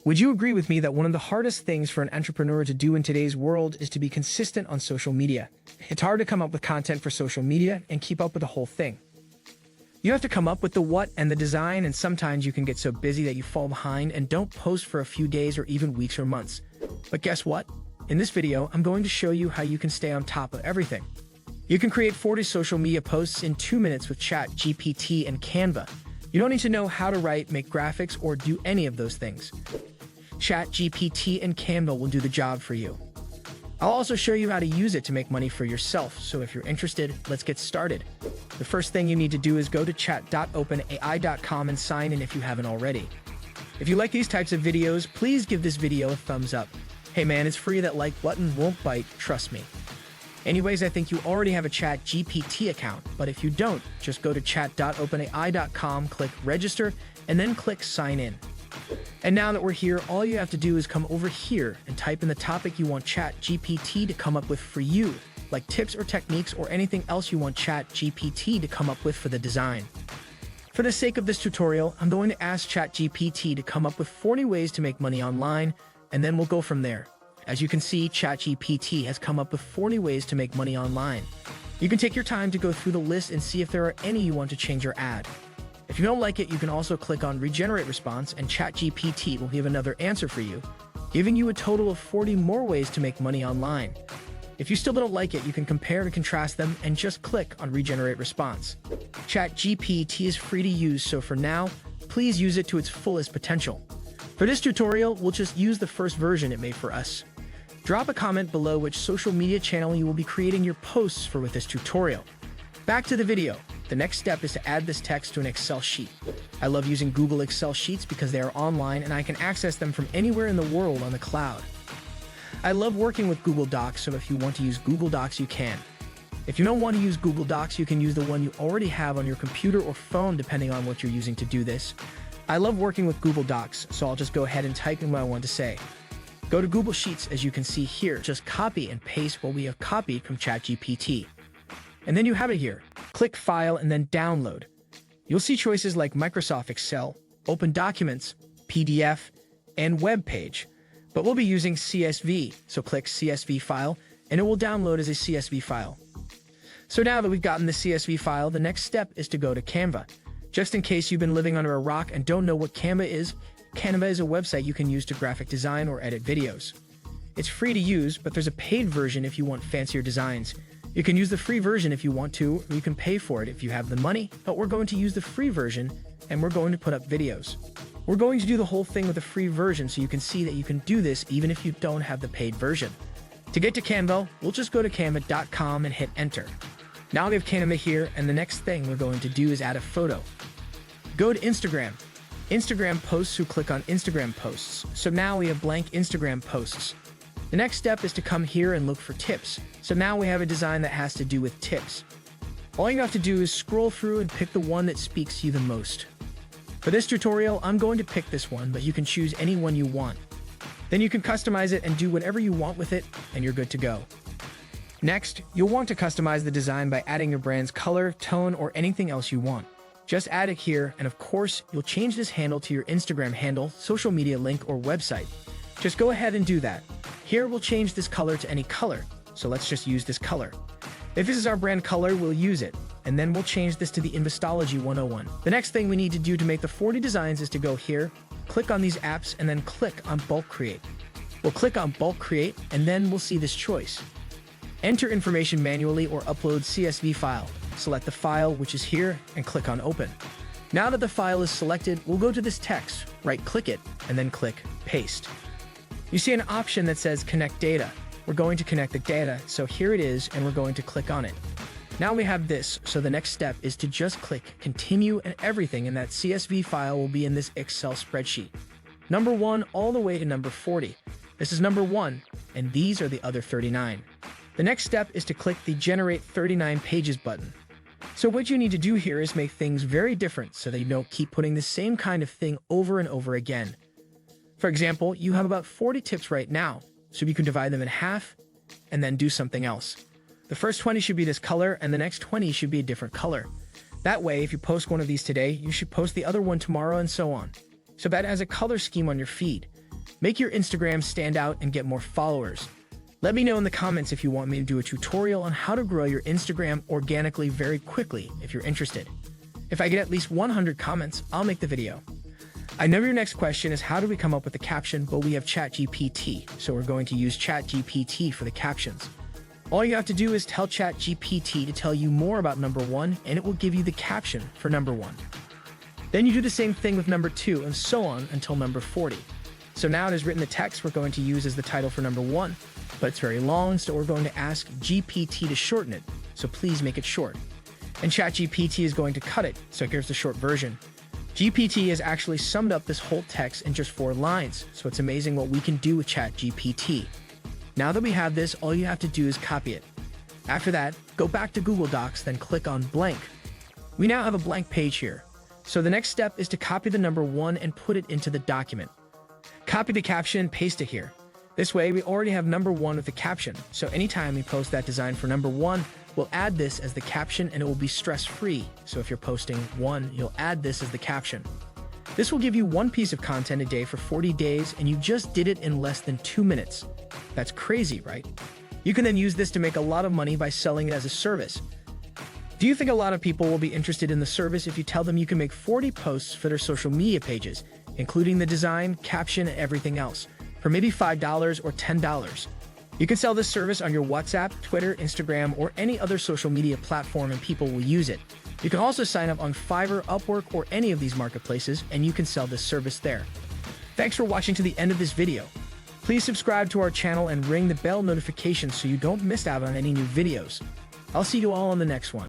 Would you agree with me that one of the hardest things for an entrepreneur to do in today's world is to be consistent on social media? It's hard to come up with content for social media and keep up with the whole thing. You have to come up with the what and the design, and sometimes you can get so busy that you fall behind and don't post for a few days or even weeks or months. But guess what? In this video, I'm going to show you how you can stay on top of everything. You can create 40 social media posts in 2 minutes with ChatGPT and Canva. You don't need to know how to write, make graphics, or do any of those things. ChatGPT and Canva will do the job for you. I'll also show you how to use it to make money for yourself, so if you're interested, let's get started. The first thing you need to do is go to chat.openai.com and sign in if you haven't already. If you like these types of videos, please give this video a thumbs up. Hey man, it's free, that like button won't bite, trust me. Anyways, I think you already have a ChatGPT account, but if you don't, just go to chat.openai.com, click register, and then click sign in. And now that we're here, all you have to do is come over here and type in the topic you want ChatGPT to come up with for you, like tips or techniques or anything else you want ChatGPT to come up with for the design. For the sake of this tutorial, I'm going to ask ChatGPT to come up with 40 ways to make money online, and then we'll go from there. As you can see, ChatGPT has come up with 40 ways to make money online. You can take your time to go through the list and see if there are any you want to change or add. If you don't like it, you can also click on Regenerate Response and ChatGPT will give another answer for you, giving you a total of 40 more ways to make money online. If you still don't like it, you can compare and contrast them and just click on Regenerate Response. ChatGPT is free to use, so for now, please use it to its fullest potential. For this tutorial, we'll just use the first version it made for us. Drop a comment below which social media channel you will be creating your posts for with this tutorial. Back to the video. The next step is to add this text to an Excel sheet. I love using Google Excel sheets because they are online and I can access them from anywhere in the world on the cloud. I love working with Google Docs, so if you want to use Google Docs, you can. If you don't want to use Google Docs, you can use the one you already have on your computer or phone, depending on what you're using to do this. I love working with Google Docs, so I'll just go ahead and type in what I want to say. Go to Google Sheets, as you can see here. Just copy and paste what we have copied from ChatGPT. And then you have it here. Click File and then Download. You'll see choices like Microsoft Excel, Open Documents, PDF, and Web Page. But we'll be using CSV, so click CSV File, and it will download as a CSV file. So now that we've gotten the CSV file, the next step is to go to Canva. Just in case you've been living under a rock and don't know what Canva is a website you can use to graphic design or edit videos. It's free to use, but there's a paid version if you want fancier designs. You can use the free version if you want to, or you can pay for it if you have the money, but we're going to use the free version, and we're going to put up videos. We're going to do the whole thing with the free version so you can see that you can do this even if you don't have the paid version. To get to Canva, we'll just go to canva.com and hit enter. Now we have Canva here, and the next thing we're going to do is add a photo. Go to Instagram. Instagram posts, who click on Instagram posts. So now we have blank Instagram posts. The next step is to come here and look for tips. So now we have a design that has to do with tips. All you have to do is scroll through and pick the one that speaks to you the most. For this tutorial, I'm going to pick this one, but you can choose any one you want. Then you can customize it and do whatever you want with it, and you're good to go. Next, you'll want to customize the design by adding your brand's color, tone, or anything else you want. Just add it here, and of course, you'll change this handle to your Instagram handle, social media link, or website. Just go ahead and do that. Here, we'll change this color to any color, so let's just use this color. If this is our brand color, we'll use it, and then we'll change this to the 𝗦𝗵𝗿𝗫 101. The next thing we need to do to make the 40 designs is to go here, click on these apps, and then click on Bulk Create. We'll click on Bulk Create, and then we'll see this choice. Enter information manually or upload CSV file. Select the file, which is here, and click on Open. Now that the file is selected, we'll go to this text, right-click it, and then click Paste. You see an option that says Connect Data. We're going to connect the data, so here it is, and we're going to click on it. Now we have this, so the next step is to just click Continue, and everything in that CSV file will be in this Excel spreadsheet. Number 1 all the way to number 40. This is number 1, and these are the other 39. The next step is to click the Generate 39 Pages button. So what you need to do here is make things very different so that you don't keep putting the same kind of thing over and over again. For example, you have about 40 tips right now, so you can divide them in half and then do something else. The first 20 should be this color, and the next 20 should be a different color. That way, if you post one of these today, you should post the other one tomorrow, and so on. So that has a color scheme on your feed. Make your Instagram stand out and get more followers. Let me know in the comments if you want me to do a tutorial on how to grow your Instagram organically very quickly if you're interested. If I get at least 100 comments, I'll make the video. I know your next question is how do we come up with the caption, but we have ChatGPT, so we're going to use ChatGPT for the captions. All you have to do is tell ChatGPT to tell you more about number 1, and it will give you the caption for number 1. Then you do the same thing with number 2, and so on until number 40. So now it has written the text we're going to use as the title for number 1, but it's very long, so we're going to ask GPT to shorten it, so please make it short. And ChatGPT is going to cut it, so here's the short version. GPT has actually summed up this whole text in just 4 lines, so it's amazing what we can do with ChatGPT. Now that we have this, all you have to do is copy it. After that, go back to Google Docs, then click on blank. We now have a blank page here. So the next step is to copy the number 1 and put it into the document. Copy the caption, paste it here. This way, we already have number 1 with the caption, so anytime we post that design for number 1, we'll add this as the caption and it will be stress-free. So if you're posting 1, you'll add this as the caption. This will give you 1 piece of content a day for 40 days, and you just did it in less than 2 minutes. That's crazy, right? You can then use this to make a lot of money by selling it as a service. Do you think a lot of people will be interested in the service if you tell them you can make 40 posts for their social media pages, including the design, caption, and everything else, for maybe $5 or $10? You can sell this service on your WhatsApp, Twitter, Instagram, or any other social media platform and people will use it. You can also sign up on Fiverr, Upwork, or any of these marketplaces, and you can sell this service there. Thanks for watching to the end of this video. Please subscribe to our channel and ring the bell notifications so you don't miss out on any new videos. I'll see you all on the next one.